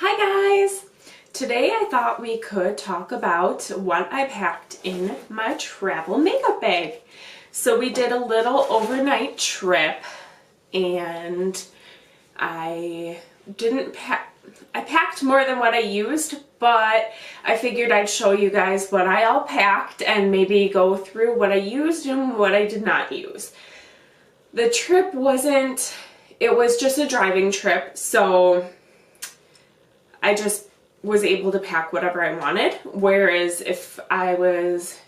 Hi guys! Today I thought we could talk about what I packed in my travel makeup bag. So we did a little overnight trip and I packed more than what I used, but I figured I'd show you guys what I all packed and maybe go through what I used and what I did not use. The trip it was just a driving trip, so I just was able to pack whatever I wanted, whereas if I was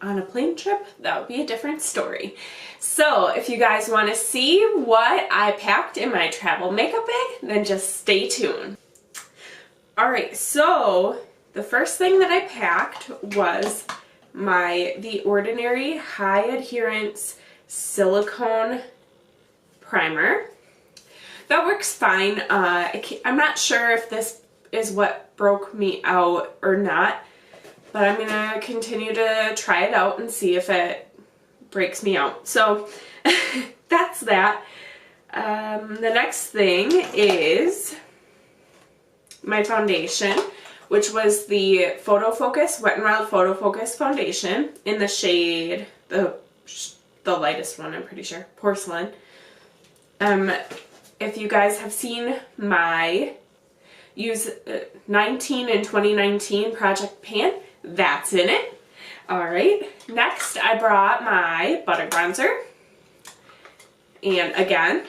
on a plane trip, that would be a different story. So if you guys want to see what I packed in my travel makeup bag, then just stay tuned. Alright, so the first thing that I packed was The Ordinary High Adherence Silicone Primer. That works fine. I'm not sure if this is what broke me out or not, but I'm gonna continue to try it out and see if it breaks me out. So that's that. The next thing is my foundation, which was the Photo Focus Wet n Wild Photo Focus foundation in the shade, the lightest one, I'm pretty sure, Porcelain. If you guys have seen my use 19 in 2019 project pan, that's in it. Alright, next I brought my butter bronzer, and again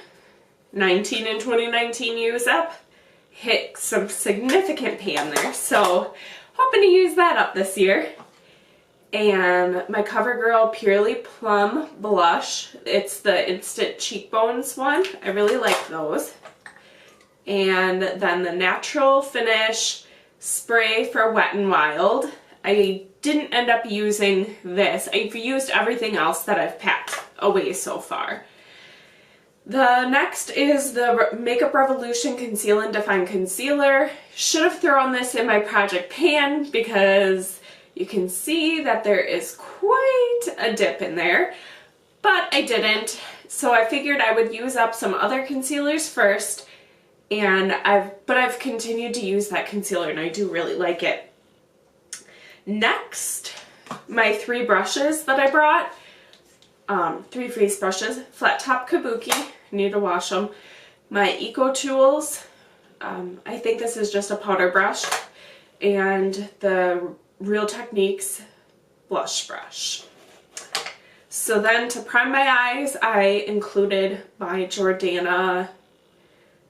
19 in 2019 use up, hit some significant pan there, so hoping to use that up this year. And my CoverGirl Purely Plum blush, it's the Instant Cheekbones one, I really like those. And then the Natural Finish spray for Wet n Wild. I didn't end up using this. I've used everything else that I've packed away so far. The next is the Makeup Revolution Conceal and Define Concealer. Should have thrown this in my project pan because you can see that there is quite a dip in there, but I didn't. So I figured I would use up some other concealers first, and I've continued to use that concealer and I do really like it. Next, my 3 brushes that I brought, 3 face brushes, Flat Top Kabuki, need to wash them. My Eco Tools, I think this is just a powder brush, and the Real Techniques blush brush. So then to prime my eyes, I included my Jordana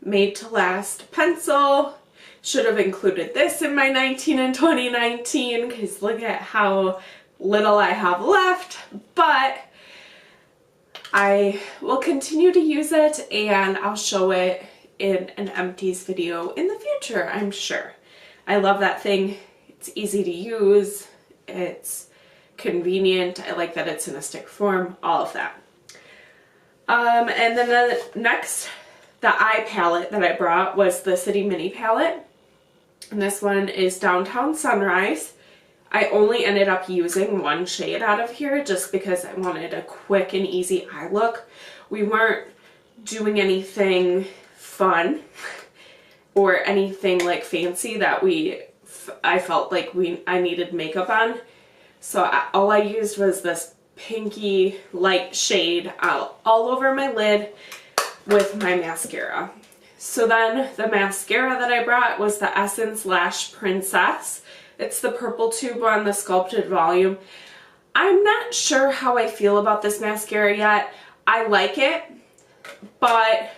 Made to Last pencil. Should have included this in my 19 in 2019 because look at how little I have left, but I will continue to use it and I'll show it in an empties video in the future, I'm sure. I love that thing. It's easy to use, it's convenient, I like that it's in a stick form, all of that. And then the eye palette that I brought was the City Mini palette. And this one is Downtown Sunrise. I only ended up using one shade out of here just because I wanted a quick and easy eye look. We weren't doing anything fun or anything like fancy that I felt like I needed makeup on. So all I used was this pinky light shade all over my lid with my mascara. So then the mascara that I brought was the Essence Lash Princess. It's the purple tube one, the sculpted volume. I'm not sure how I feel about this mascara yet. I like it, but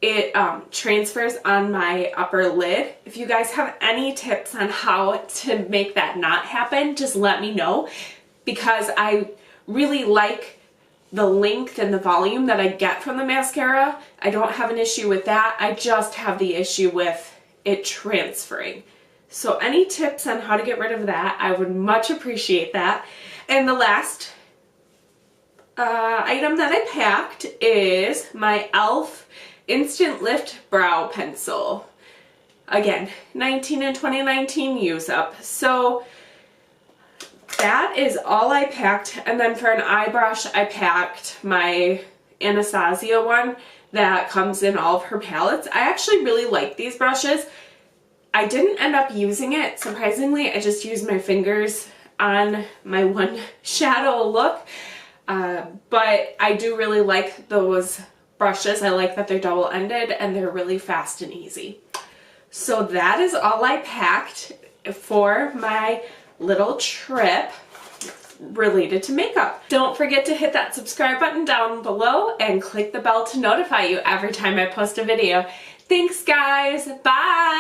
it transfers on my upper lid. If you guys have any tips on how to make that not happen, just let me know, because I really like the length and the volume that I get from the mascara. I don't have an issue with that. I just have the issue with it transferring. So any tips on how to get rid of that, I would much appreciate that. And the last item that I packed is my e.l.f. Instant Lift Brow Pencil. Again, 19 in 2019 use up. So that is all I packed. And then for an eye brush, I packed my Anastasia one. that comes in all of her palettes. I actually really like these brushes. I didn't end up using it, surprisingly. I just used my fingers on my one shadow look. But I do really like those brushes. I like that they're double-ended and they're really fast and easy. So that is all I packed for my little trip related to makeup. Don't forget to hit that subscribe button down below and click the bell to notify you every time I post a video. Thanks guys, bye!